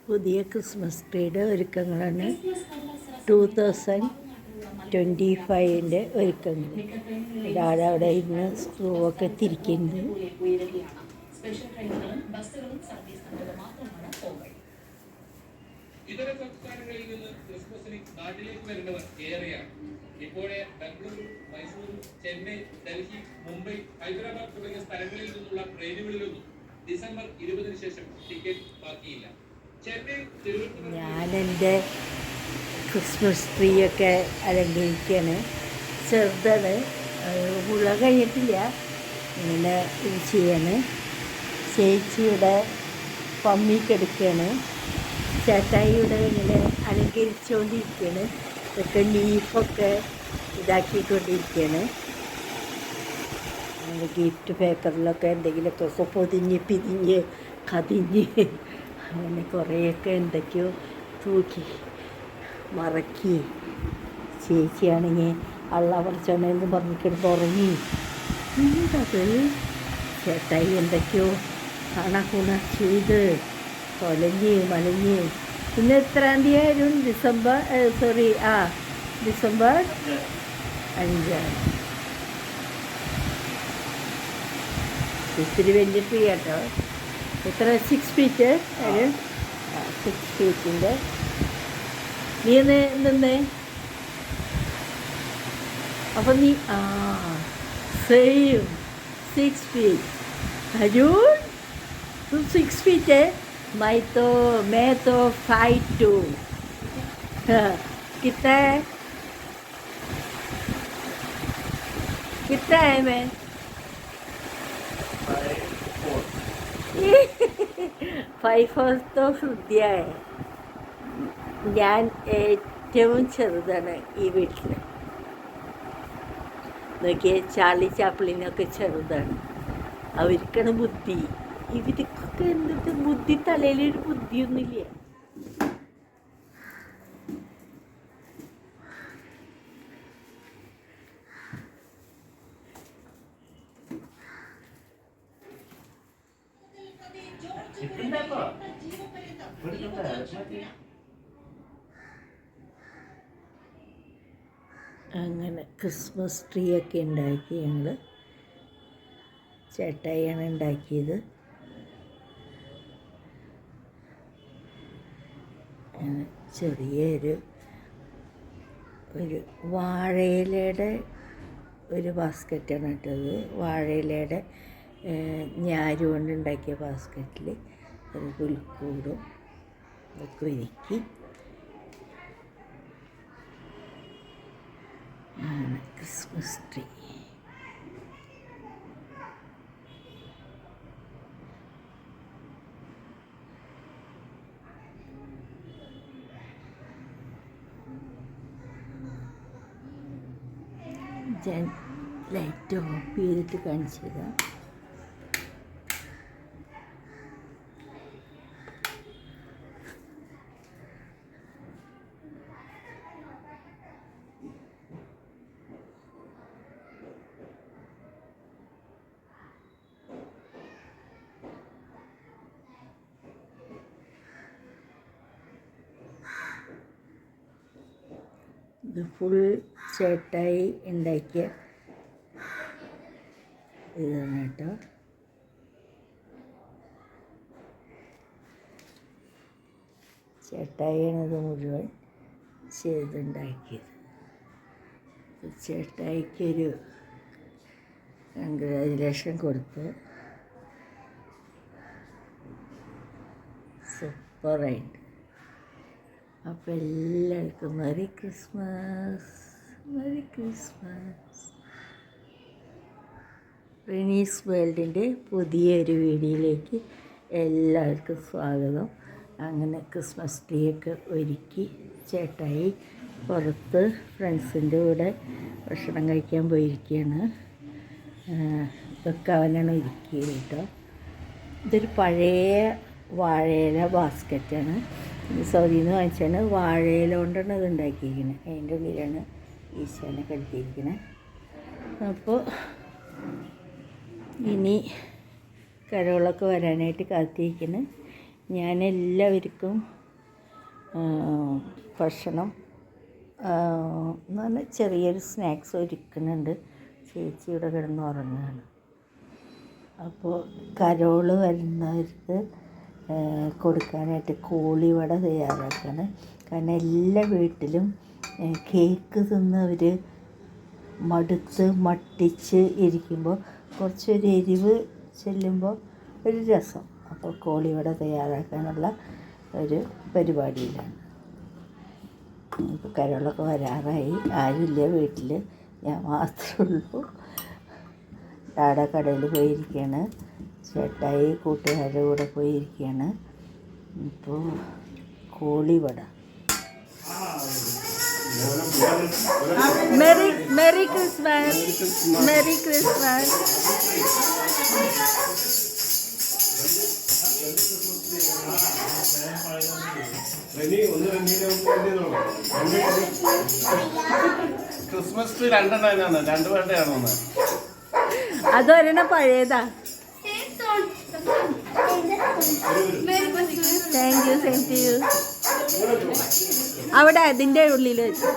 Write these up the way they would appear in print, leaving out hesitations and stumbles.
പുതിയ ക്രിസ്മസ് ട്രീയുടെ ഒരുക്കങ്ങളാണ് 2025 ഒരുക്കങ്ങൾ. ഒരാളവിടെ ഇന്ന് സ്ക്രൂ ഒക്കെ തിരിക്കുന്നുണ്ട്. ഇതര സംസ്ഥാനങ്ങളിൽ നിന്ന് ക്രിസ്മസിന് നാട്ടിലേക്ക് വരുന്നവർ ഏറെയാണ്. ഇപ്പോഴേ ബംഗളൂരു, മൈസൂർ, ചെന്നൈ, ഡൽഹി, മുംബൈ, ഹൈദരാബാദ് തുടങ്ങിയ സ്ഥലങ്ങളിൽ നിന്നുള്ള ട്രെയിനുകളിലൊന്നും ഡിസംബർ 20 ശേഷം ടിക്കറ്റ് ബാക്കിയില്ല. ഞാനെൻ്റെ ക്രിസ്മസ് ട്രീ ഒക്കെ അലങ്കരിക്കുകയാണ്. ചെറുതാണ്, മുള കഴിഞ്ഞിട്ടില്ല. ഇങ്ങനെ ഇത് ചെയ്യാണ്. ചേച്ചിയുടെ പമ്മിക്കെടുക്കുകയാണ്. ചേട്ടായിയുടെ ഇങ്ങനെ അലങ്കരിച്ചുകൊണ്ടിരിക്കുകയാണ്. ഇതൊക്കെ ലീഫൊക്കെ ഇതാക്കിക്കൊണ്ടിരിക്കുകയാണ്. ഗിഫ്റ്റ് പേപ്പറിലൊക്കെ എന്തെങ്കിലുമൊക്കെ പൊതിഞ്ഞ് പിരിഞ്ഞ് കതിഞ്ഞ് അങ്ങനെ കുറേയൊക്കെ എന്തൊക്കെയോ തൂക്കി മറക്കി. ചേച്ചിയാണെങ്കിൽ അള്ള പറിച്ചോണെന്ന് പറഞ്ഞിട്ട് ഉറങ്ങി. എന്തത് ചേട്ടായി എന്തൊക്കെയോ കാണാക്കൂണ ചെയ്ത് കൊലഞ്ഞ് മലഞ്ഞ്. ഇന്ന് എത്രാം തീയതി ആയിരുന്നു? ഡിസംബർ 5. ഇത്തിരി വലിയ ട്രീ കേട്ടോ. എത്ര 6 ഫീറ്റ്? 6 ഫീറ്റിൻ്റെ. നീ നിന്നേ. അപ്പം നീ സെയിം 6 ഫീറ്റ്. അരുൺ 6 ഫീറ്റ്. मैं तो 5'2". कितना है मैं? 5'4". तो ഹൃദയ ഞാൻ ഏറ്റവും ചെറുതാണ് ഈ വീട്ടിൽ. നോക്കിയ ചാർലി ചാപ്ലിനൊക്കെ ചെറുതാണ്. അവർക്കാണ് ബുദ്ധി. ഇവർക്കൊക്കെ എന്നിട്ട് ബുദ്ധി, തലയിലൊരു ബുദ്ധിയൊന്നുമില്ല. അങ്ങനെ ക്രിസ്മസ് ട്രീ ഒക്കെ ഉണ്ടാക്കി ഞങ്ങൾ. ചേട്ടായിയാണ് ഉണ്ടാക്കിയത്. ചെറിയൊരു വാഴയിലയുടെ ഒരു ബാസ്ക്കറ്റാണ് ഇട്ടത്. വാഴയിലയുടെ ഞാര് കൊണ്ടുണ്ടാക്കിയ ബാസ്ക്കറ്റിൽ ഒരു പുൽക്കൂടും ഇതൊക്കെ ഒരുക്കി ക്രിസ്മസ് ട്രീ. ഞാൻ ലൈറ്റ് ഓഫ് ചെയ്തിട്ട് കാണിച്ചു തരാം. ഇത് ഫുൾ ചേട്ടായി ഉണ്ടാക്കിയ ഇതാണ് കേട്ടോ. ചേട്ടായിയാണ് ഇത് മുഴുവൻ ചെയ്തുണ്ടാക്കിയത്. ചേട്ടായിക്കൊരു കൺഗ്രാജുലേഷൻ കൊടുത്ത് സൂപ്പറായിട്ട്. അപ്പോൾ എല്ലാവർക്കും മെറി ക്രിസ്മസ്. റിനീസ് വേൾഡിൻ്റെ പുതിയൊരു വീഡിയോയിലേക്ക് എല്ലാവർക്കും സ്വാഗതം. അങ്ങനെ ക്രിസ്മസ് ട്രീ ഒക്കെ ഒരുക്കി ചേട്ടായി പുറത്ത് ഫ്രണ്ട്സിൻ്റെ കൂടെ ഭക്ഷണം കഴിക്കാൻ പോയിരിക്കുകയാണ്. ഇതൊക്കെ അവനാണ് ഒരുക്കിയത് കേട്ടോ. ഇതൊരു പഴയ വാഴയില ബാസ്ക്കറ്റാണ്. സൗദിയിൽ നിന്ന് വാങ്ങിച്ചാണ്. വാഴയില കൊണ്ടാണ് ഇത് ഉണ്ടാക്കിയിരിക്കുന്നത്. അതിൻ്റെ ഉള്ളിലാണ് ഈശോനെ കെടുത്തിയിരിക്കുന്നത്. അപ്പോൾ ഇനി കരോളൊക്കെ വരാനായിട്ട് കാത്തിരിക്കുന്നു. ഞാൻ എല്ലാവർക്കും ഭക്ഷണം എന്ന് പറഞ്ഞാൽ ചെറിയൊരു സ്നാക്സ് ഒരുക്കുന്നുണ്ട്. ചേച്ചി ഇവിടെ കിടന്ന് ഉറങ്ങുകയാണ്. അപ്പോൾ കരോള് വരുന്നവർക്ക് കൊടുക്കാനായിട്ട് കോളിവട തയ്യാറാക്കുകയാണ്. കാരണം എല്ലാ വീട്ടിലും കേക്ക് തിന്നവർ മടുത്ത് മട്ടിച്ച് ഇരിക്കുമ്പോൾ കുറച്ചൊരു എരിവ് ചെല്ലുമ്പോൾ ഒരു രസം. അപ്പോൾ കോളിവട തയ്യാറാക്കാനുള്ള ഒരു പരിപാടിയിലാണ്. ഇപ്പോൾ കരോളൊക്കെ വരാറായി. ആരുമില്ല വീട്ടിൽ, ഞാൻ മാത്രമേ ഉള്ളൂ. ഡാഡ കടയിൽ പോയിരിക്കുകയാണ്. ചേട്ടായി കൂട്ടുകാരുടെ കൂടെ പോയിരിക്കുകയാണ്. ഇപ്പോൾ കോളിവട. Merry Christmas. Merry Christmas. Christmas tree രണ്ടെണ്ണമാണ്, രണ്ട് വേണ്ടയാണോ? അതൊരെണ്ണം പഴയതാ. Thank you. Same to you. അവിടെ അതിൻ്റെ ഉള്ളിൽ വെച്ചു.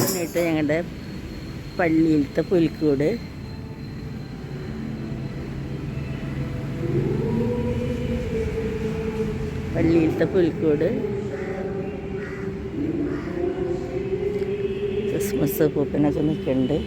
എന്നിട്ട് ഞങ്ങളുടെ പള്ളിയിലത്തെ പുൽക്കൂട്. പള്ളിയിലത്തെ പുൽക്കൂട് ക്രിസ്മസ് പൂപ്പനൊക്കെ നിൽക്കുന്നുണ്ട്.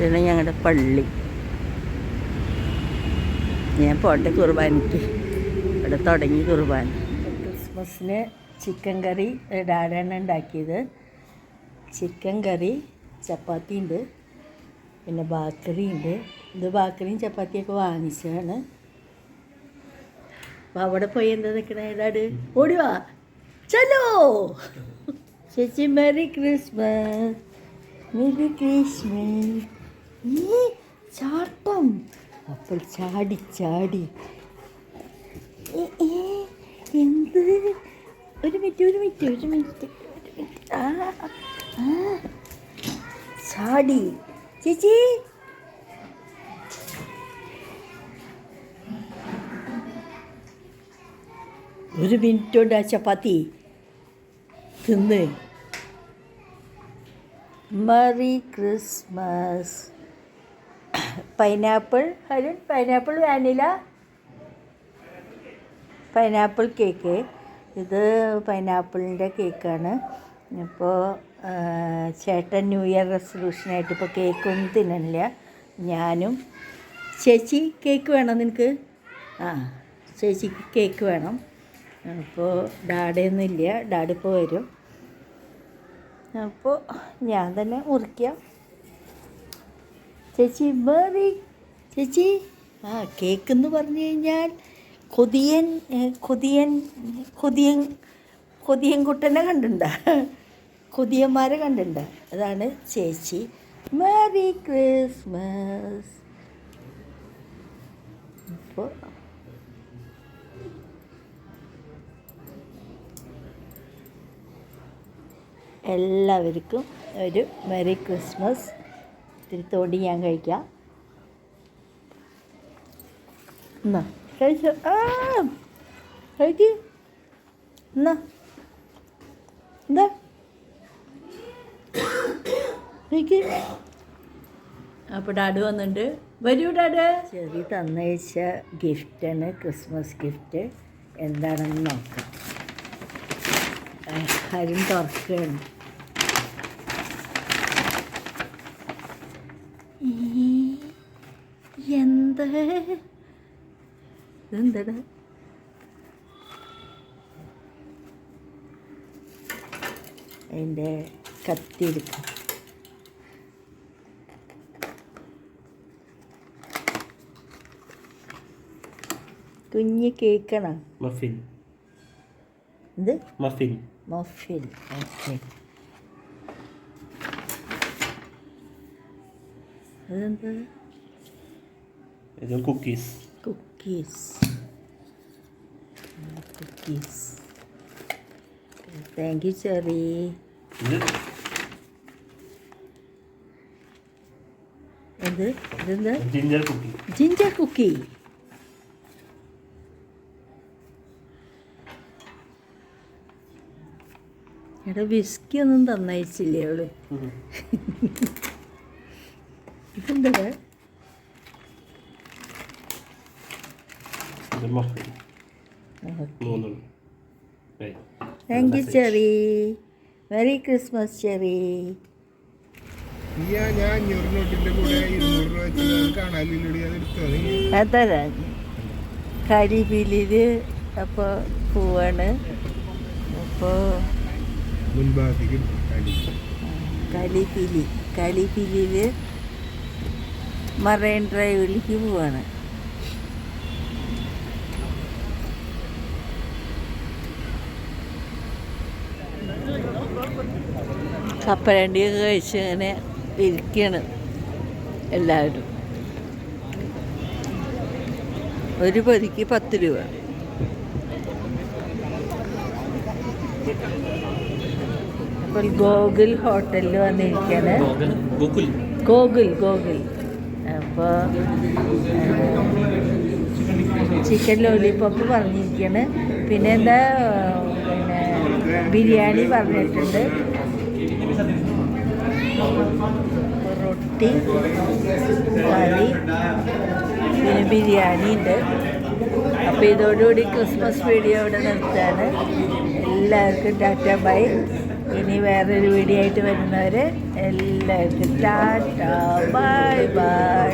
ഇതാണ് ഞങ്ങളുടെ പള്ളി. ഞാൻ പോട്ടെ കുർബാനയ്ക്ക്. ഇവിടെ തുടങ്ങി കുർബാന. ക്രിസ്മസിന് ചിക്കൻ കറി ഡാഡാണ് ഉണ്ടാക്കിയത്. ചിക്കൻ കറി, ചപ്പാത്തി ഉണ്ട്, പിന്നെ ബാക്കറി ഉണ്ട്. ഇത് ബാക്കറിയും ചപ്പാത്തിയൊക്കെ വാങ്ങിച്ചതാണ്. അപ്പോൾ അവിടെ പോയി എന്താ നിൽക്കണേ ഡാഡ്? ഓടിവാ, ചലോ ചേച്ചി. Maria Christmas. Merry Christmas. ചാട്ടം. അപ്പോൾ ചാടി ചാടി. എന്ത്? ഒരു മിനിറ്റ്. ചാടി ചേച്ചി. ഒരു മിനിറ്റ് കൊണ്ട് ആ ചപ്പാത്തി തിന്ന്. Merry Christmas. Pineapple Arun, pineapple vanilla, pineapple cake. ഇത് പൈനാപ്പിളിൻ്റെ കേക്കാണ്. ഇപ്പോൾ ചേട്ടൻ ന്യൂ ഇയർ റെസൊല്യൂഷനായിട്ട് ഇപ്പോൾ കേക്കൊന്നും തിന്നണില്ല. ഞാനും. ചേച്ചി കേക്ക് വേണം നിനക്ക്? ആ, ചേച്ചിക്ക് കേക്ക് വേണം. അപ്പോൾ ഡാഡയൊന്നും ഇല്ല, ഡാഡിപ്പോൾ വരും. അപ്പോൾ ഞാൻ തന്നെ മുറിക്കാം. ചേച്ചി മെറി. ചേച്ചി ആ കേക്ക് എന്ന് പറഞ്ഞു കഴിഞ്ഞാൽ കൊതിയൻ കൊതിയൻ കൊതിയൻ കൊതിയൻകുട്ടനെ കണ്ടിട്ടുണ്ടോ? കൊതിയന്മാരെ കണ്ടിട്ടുണ്ടോ? അതാണ് ചേച്ചി. Merry Christmas. അപ്പോൾ എല്ലാവർക്കും ഒരു മെറി ക്രിസ്മസ്. ഇത്തിരി തോടി ഞാൻ കഴിക്കാം. എന്നാ കഴിച്ചോ? കഴിക്ക്. എന്നാ എന്താ കഴിക്ക്. അപ്പോൾ ഡാഡ് വന്നിട്ടുണ്ട്. വരൂ ഡാഡ്. ചെറിയ തന്നയച്ച ഗിഫ്റ്റാണ്, ക്രിസ്മസ് ഗിഫ്റ്റ്. എന്താണെന്ന് നോക്കാം. ആരും തുറക്കുകയാണ്. എന്താ ഇതെന്താ? അതിൻ്റെ കത്തി എടുക്കാം. കുഞ്ഞ് കേക്കാണോ? മഫിൻ. ഇത് മഫിൻ. മഫിൻ. ഓക്കെ. അതെന്താ? ഇത് cookies. Cookies. Cookies. Thank you cherry. ഇത് ഇതെന്താ? ജിഞ്ചർ കുക്കി. ജിഞ്ചർ കുക്കി. എടാ വിസ്കി ഒന്നും തന്നയച്ചില്ലേ അവള്? ഇതെന്താ? Thank you cherry. Merry Christmas cherry. അതല്ല കരിപീലിൽ അപ്പോൾ പോവാണ്. അപ്പോൾ കളിപ്പീലിൽ മറൈൻ ഡ്രൈവിലേക്ക് പോവാണ്. കപ്പലണ്ടിയൊക്കെ കഴിച്ച് ഇങ്ങനെ ഇരിക്കുകയാണ് എല്ലാവരും. ഒരു പൊതിക്ക് 10 രൂപ. അപ്പോൾ ഗോകുൽ ഹോട്ടലിൽ വന്നിരിക്കുകയാണ്. ഗോകുൽ. അപ്പോൾ ചിക്കൻ ലോലിപോപ്പ് പറഞ്ഞിരിക്കുകയാണ്. പിന്നെ എന്താ ബിരിയാണി പറഞ്ഞിട്ടുണ്ട്. റൊട്ടി, കറി, പിന്നെ ബിരിയാണി ഉണ്ട്. അപ്പോൾ ഇതോടുകൂടി ക്രിസ്മസ് വീഡിയോ ഇവിടെ നിർത്തുകയാണ്. എല്ലാവർക്കും ടാറ്റ ബൈ. ഇനി വേറൊരു വീഡിയോ ആയിട്ട് വരുന്നവരെ എല്ലാവർക്കും ടാറ്റ ബൈ ബൈ.